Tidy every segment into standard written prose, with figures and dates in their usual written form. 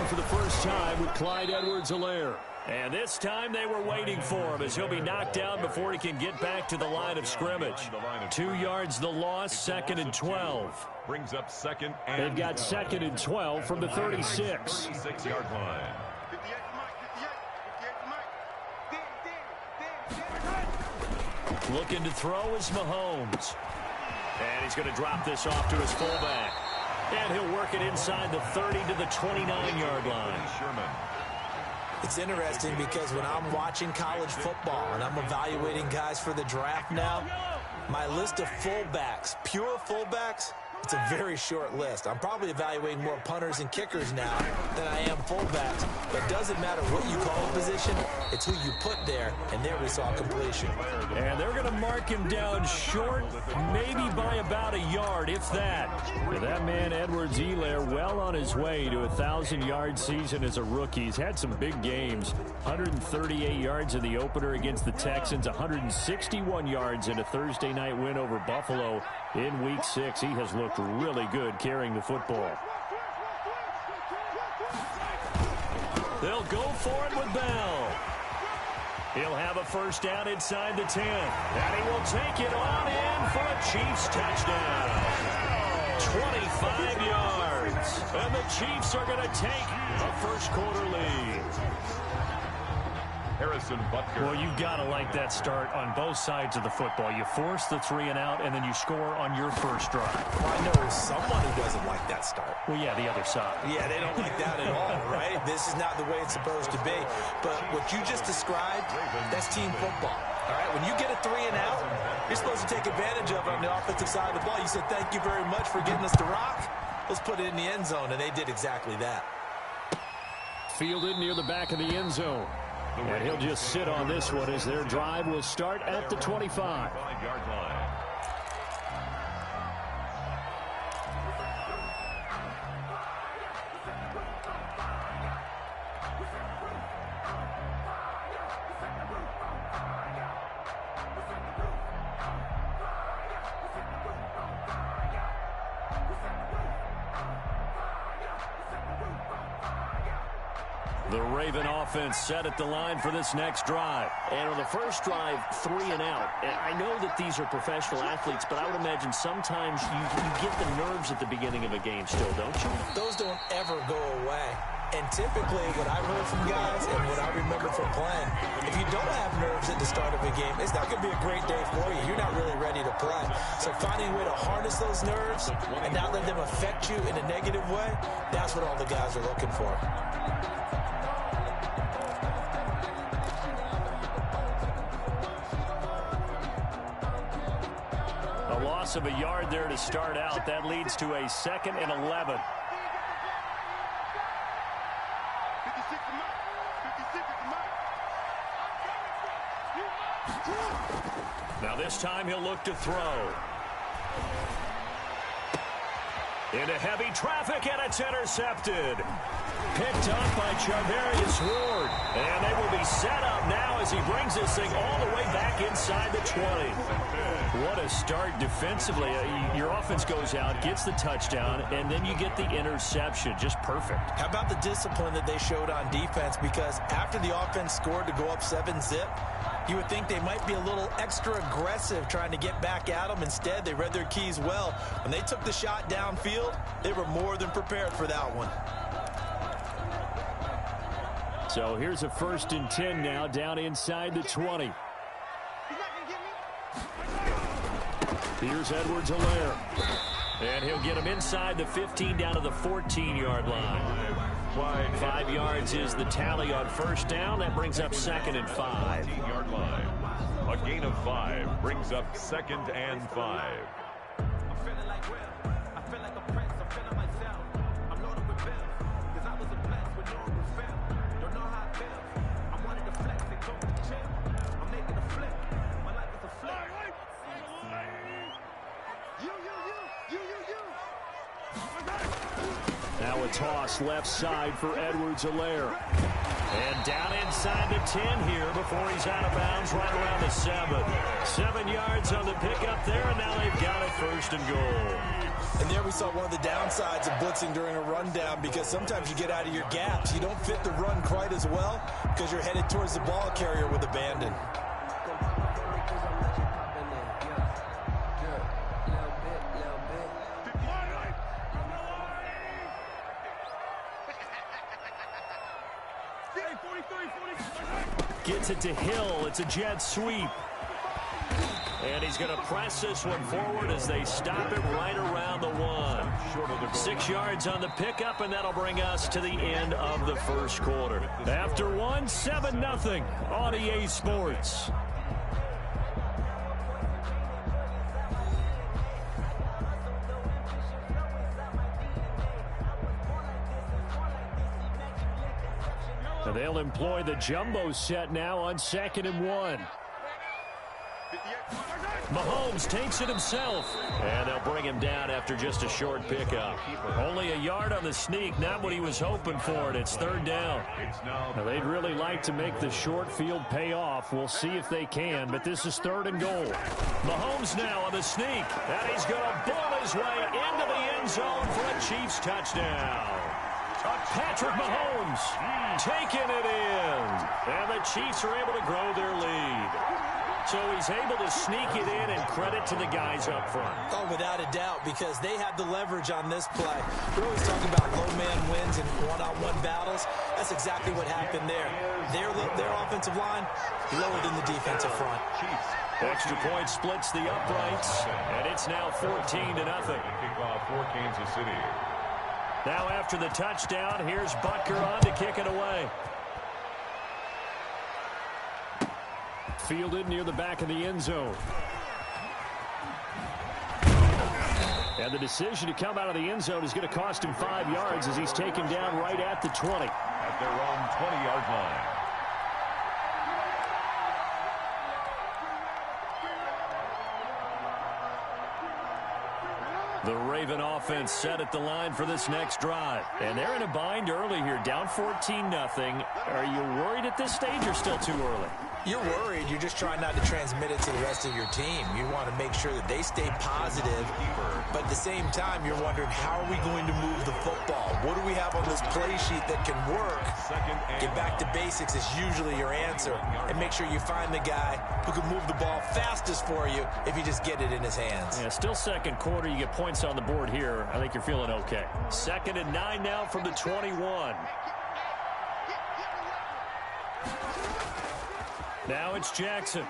down for the first time with Clyde Edwards-Helaire. And this time they were waiting for him as he'll be knocked down before he can get back to the line of scrimmage. 2 yards the loss, 2nd and 12. Brings up second and they've got 2nd and 12 from the 36. 36-yard line. Looking to throw is Mahomes. And he's going to drop this off to his fullback. And he'll work it inside the 30 to the 29-yard line. It's interesting because when I'm watching college football and I'm evaluating guys for the draft now, my list of fullbacks, pure fullbacks, it's a very short list. I'm probably evaluating more punters and kickers now than I am fullbacks. But it doesn't matter what you call a position, it's who you put there, and there we saw completion. And they're going to mark him down short, maybe by about a yard, if that. But that man, Edwards-Helaire, well on his way to a 1,000-yard season as a rookie. He's had some big games. 138 yards in the opener against the Texans, 161 yards in a Thursday night win over Buffalo in Week 6. He has looked really good carrying the football. They'll go for it with Bell. He'll have a first down inside the 10. And he will take it on in for a Chiefs touchdown. 25 yards. And the Chiefs are going to take a first quarter lead. Harrison Butker. Well, you've got to like that start on both sides of the football. You force the 3 and out, and then you score on your first drive. Well, I know someone who doesn't like that start. Well, yeah, the other side. Yeah, they don't like that at all, right? This is not the way it's supposed to be. But what you just described, that's team football. All right, when you get a 3 and out, you're supposed to take advantage of it on the offensive side of the ball. You said, thank you very much for getting us to rock. Let's put it in the end zone, and they did exactly that. Fielded near the back of the end zone. And he'll just sit on this one as their drive will start at the 25. 5-yard line. The Raven offense set at the line for this next drive. And on the first drive, 3 and out. And I know that these are professional athletes, but I would imagine sometimes you get the nerves at the beginning of a game still, don't you? Those don't ever go away. And typically, what I've heard from guys and what I remember from playing, if you don't have nerves at the start of a game, it's not going to be a great day for you. You're not really ready to play. So finding a way to harness those nerves and not let them affect you in a negative way, that's what all the guys are looking for. Loss of a yard there to start out. That leads to a 2nd and 11. Now this time he'll look to throw. Into heavy traffic, and it's intercepted. Picked up by Charvarius Ward. And they will be set up now as he brings this thing all the way back inside the 20. What a start defensively. Your offense goes out, gets the touchdown, and then you get the interception. Just perfect. How about the discipline that they showed on defense? Because after the offense scored to go up 7-zip, you would think they might be a little extra aggressive trying to get back at them. Instead, they read their keys well. When they took the shot downfield, they were more than prepared for that one. So here's a 1st and 10 now down inside the 20. Here's Edwards-Helaire. And he'll get him inside the 15 down to the 14-yard line. 5 yards is the tally on first down. That brings up 2nd and 5. 15-yard line. A gain of 5 brings up 2nd and 5. Now a toss left side for Edwards-Helaire. And down inside the 10 here before he's out of bounds right around the 7. 7 yards on the pickup there, and now they've got it 1st and goal. And there we saw one of the downsides of blitzing during a rundown, because sometimes you get out of your gaps. You don't fit the run quite as well because you're headed towards the ball carrier with abandon. Gets it to Hill. It's a jet sweep. And he's going to press this one forward as they stop it right around the 1. 6 yards on the pickup, and that'll bring us to the end of the 1st quarter. After 1, 7-0 on EA Sports. And they'll employ the jumbo set now on 2nd and 1. Mahomes takes it himself, and they'll bring him down after just a short pickup. Only a yard on the sneak, not what he was hoping for, and it's 3rd down. Now, they'd really like to make the short field pay off. We'll see if they can, but this is 3rd and goal. Mahomes now on the sneak, and he's going to bull his way into the end zone for a Chiefs touchdown. Patrick Mahomes taking it in, and the Chiefs are able to grow their lead. So he's able to sneak it in, and credit to the guys up front. Oh, without a doubt, because they have the leverage on this play. We're always talking about low man wins and one-on-one battles. That's exactly what happened there. Their offensive line lower than the defensive front. Extra point splits the uprights, and it's now 14-0. Kickoff for Kansas City. Now after the touchdown, here's Butker on to kick it away. Fielded near the back of the end zone. And the decision to come out of the end zone is going to cost him 5 yards as he's taken down right at the 20. At their own 20-yard line. The Raven offense set at the line for this next drive. And they're in a bind early here, down 14-0. Are you worried at this stage or still too early? You're worried. You're just trying not to transmit it to the rest of your team. You want to make sure that they stay positive, but at the same time, you're wondering, how are we going to move the football? What do we have on this play sheet that can work? Get back to basics is usually your answer, and make sure you find the guy who can move the ball fastest for you if you just get it in his hands. Yeah, still 2nd quarter. You get points on the board here. I think you're feeling okay. 2nd and 9 now from the 21. Now it's Jackson.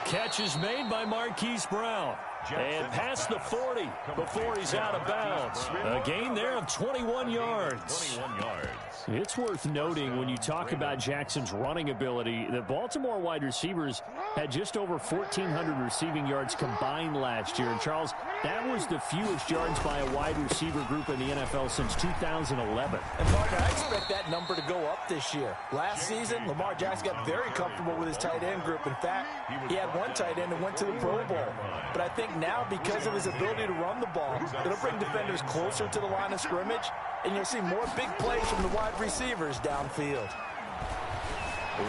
Catch is made by Marquise Brown. And past the 40 before he's out of bounds. A gain there of 21 yards. 21 yards. It's worth noting when you talk about Jackson's running ability, the Baltimore wide receivers had just over 1,400 receiving yards combined last year. And, Charles, that was the fewest yards by a wide receiver group in the NFL since 2011. And, Parker, I expect that number to go up this year. Last season, Lamar Jackson got very comfortable with his tight end group. In fact, he had one tight end that went to the Pro Bowl. But I think now, because of his ability to run the ball, it'll bring defenders closer to the line of scrimmage, and you'll see more big plays from the wide receivers downfield.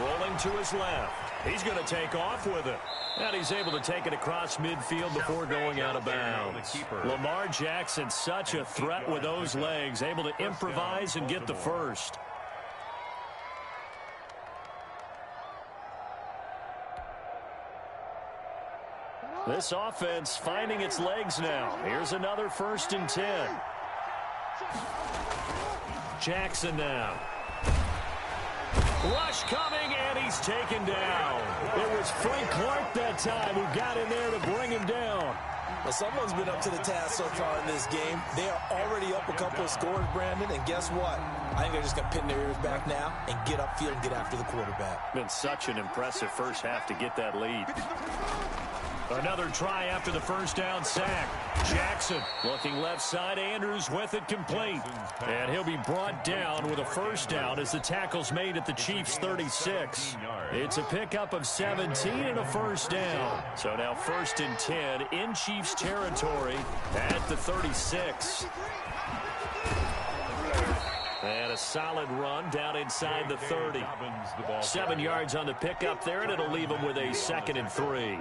Rolling to his left. He's going to take off with it. And he's able to take it across midfield before going out of bounds. Lamar Jackson, such a threat with those legs, able to improvise and get the first. This offense finding its legs now. Here's another 1st and 10. Jackson now. Rush coming, and he's taken down. It was Frank Clark that time who got in there to bring him down. Well, someone's been up to the task so far in this game. They are already up a couple of scores, Brandon, and guess what? I think they're just going to pin their ears back now and get upfield and get after the quarterback. Been such an impressive first half to get that lead. Another try after the first down sack. Jackson looking left side. Andrews with it complete. And he'll be brought down with a first down as the tackle's made at the Chiefs' 36. It's a pickup of 17 and a first down. So now 1st and 10 in Chiefs territory at the 36. And a solid run down inside the 30. 7 yards on the pickup there, and it'll leave them with a 2nd and 3.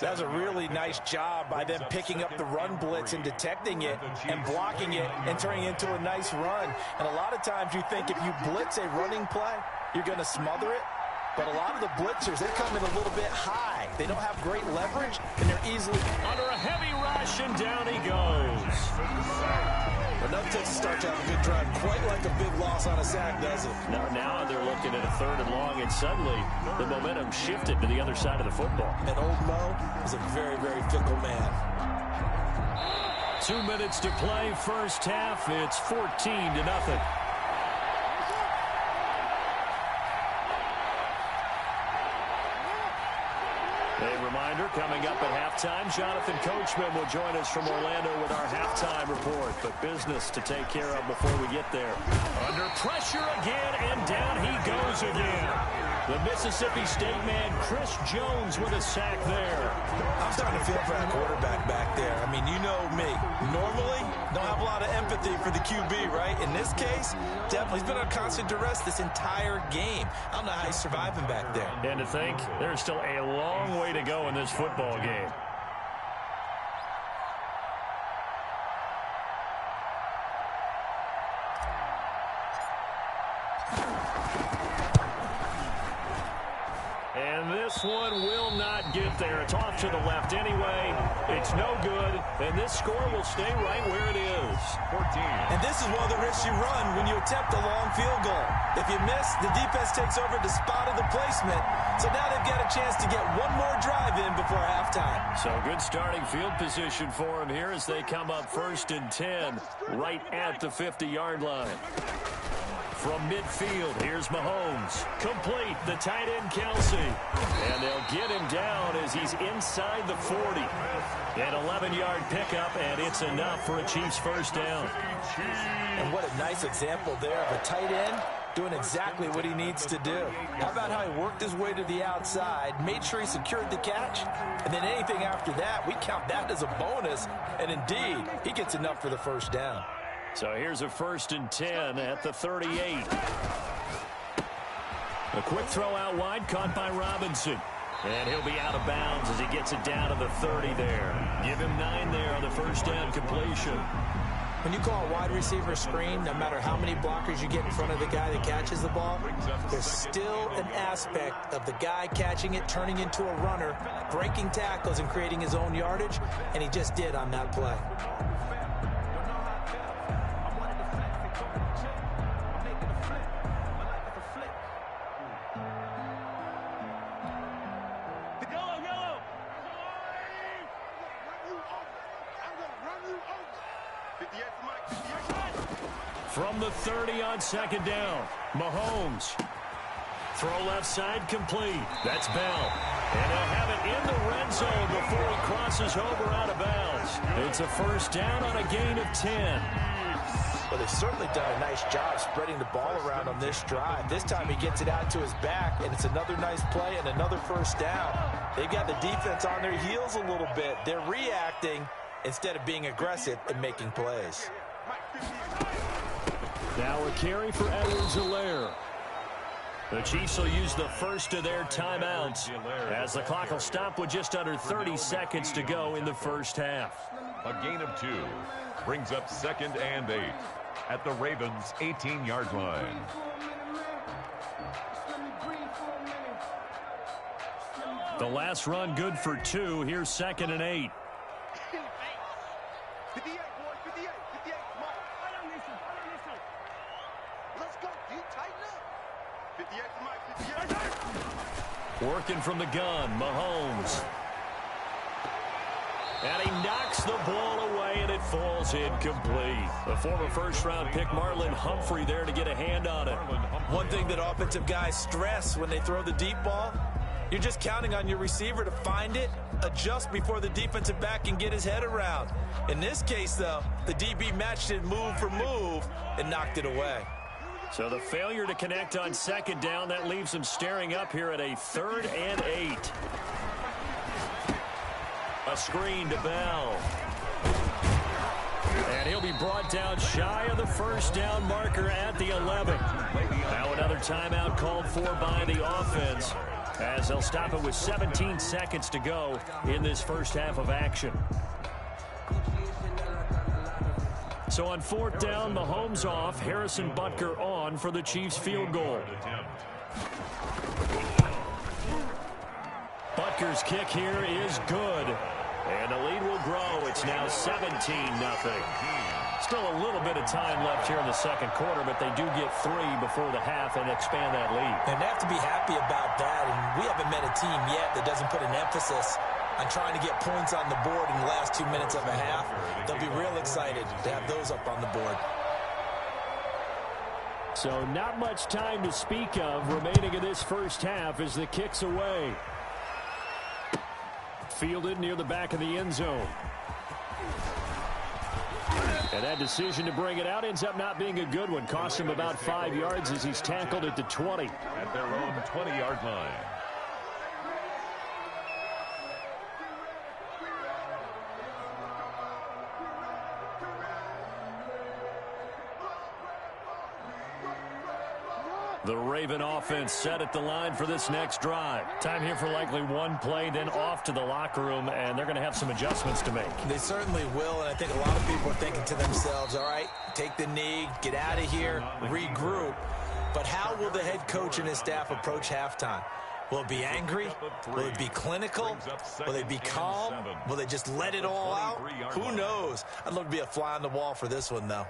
That's a really nice job by them picking up the run blitz and detecting it and blocking it and turning it into a nice run. And a lot of times you think if you blitz a running play, you're going to smother it. But a lot of the blitzers, they come in a little bit high. They don't have great leverage, and they're easily under a heavy rush, and down he goes. But that takes a start to have a good drive. Quite like a big loss on a sack, does it? Now they're looking at a 3rd and long, and suddenly the momentum shifted to the other side of the football. And old Mo is a very, very fickle man. 2 minutes to play, first half. It's 14-0. A reminder, coming up at halftime, Jonathan Coachman will join us from Orlando with our halftime report. But business to take care of before we get there. Under pressure again, and down he goes again. The Mississippi State man, Chris Jones, with a sack there. I'm starting to feel for that quarterback back there. I mean, you know me. Normally, don't have a lot of empathy for the QB, right? In this case, definitely, he's been on constant duress this entire game. I don't know how he's surviving back there. And to think, there's still a long way to go in this football game. And this one will not get there. It's off to the left anyway. It's no good. And this score will stay right where it is. 14. And this is one of the risks you run when you attempt a long field goal. If you miss, the defense takes over the spot of the placement. So now they've got a chance to get one more drive in before halftime. So good starting field position for them here as they come up 1st and 10 right at the 50-yard line. From midfield, here's Mahomes. Complete, the tight end, Kelsey. And they'll get him down as he's inside the 40. An 11-yard pickup, and it's enough for a Chiefs first down. And what a nice example there of a tight end doing exactly what he needs to do. How about how he worked his way to the outside, made sure he secured the catch, and then anything after that, we count that as a bonus. And indeed, he gets enough for the first down. So here's a 1st and 10 at the 38. A quick throw out wide, caught by Robinson. And he'll be out of bounds as he gets it down to the 30 there. Give him 9 there on the first down completion. When you call a wide receiver screen, no matter how many blockers you get in front of the guy that catches the ball, there's still an aspect of the guy catching it, turning into a runner, breaking tackles and creating his own yardage, and he just did on that play. From the 30 on 2nd down, Mahomes. Throw left side complete. That's Bell. And they'll have it in the red zone before he crosses over out of bounds. It's a first down on a gain of 10. Well, they've certainly done a nice job spreading the ball around on this drive. This time he gets it out to his back, and it's another nice play and another first down. They've got the defense on their heels a little bit. They're reacting instead of being aggressive and making plays. Now a carry for Edwards-Helaire. The Chiefs will use the first of their timeouts as the clock will stop with just under 30 seconds to go in the first half. A gain of 2 brings up 2nd and 8 at the Ravens' 18-yard line. The last run good for 2. Here's 2nd and 8. Working from the gun, Mahomes. And he knocks the ball away, and it falls incomplete. The former first-round pick, Marlon Humphrey, there to get a hand on it. One thing that offensive guys stress when they throw the deep ball, you're just counting on your receiver to find it, adjust before the defensive back can get his head around. In this case, though, the DB matched it move for move and knocked it away. So the failure to connect on 2nd down, that leaves them staring up here at a 3rd and 8. A screen to Bell. And he'll be brought down shy of the first down marker at the 11. Now another timeout called for by the offense, as they'll stop it with 17 seconds to go in this first half of action. So on fourth down, Mahomes off, Harrison Butker on for the Chiefs field goal. Butker's kick here is good. And the lead will grow. It's now 17-0. Still a little bit of time left here in the second quarter, but they do get 3 before the half and expand that lead. And they have to be happy about that. And we haven't met a team yet that doesn't put an emphasis on trying to get points on the board in the last 2 minutes of a half. They'll be real excited to have those up on the board. So not much time to speak of remaining in this first half as the kick's away. Fielded near the back of the end zone. And that decision to bring it out ends up not being a good one. Cost him about 5 yards as he's tackled at the 20. At their own 20-yard line. The Raven offense set at the line for this next drive. Time here for likely one play, then off to the locker room, and they're going to have some adjustments to make. They certainly will, and I think a lot of people are thinking to themselves, all right, take the knee, get out of here, regroup. But how will the head coach and his staff approach halftime? Will it be angry? Will it be clinical? Will they be calm? Will they just let it all out? Who knows? I'd love to be a fly on the wall for this one, though.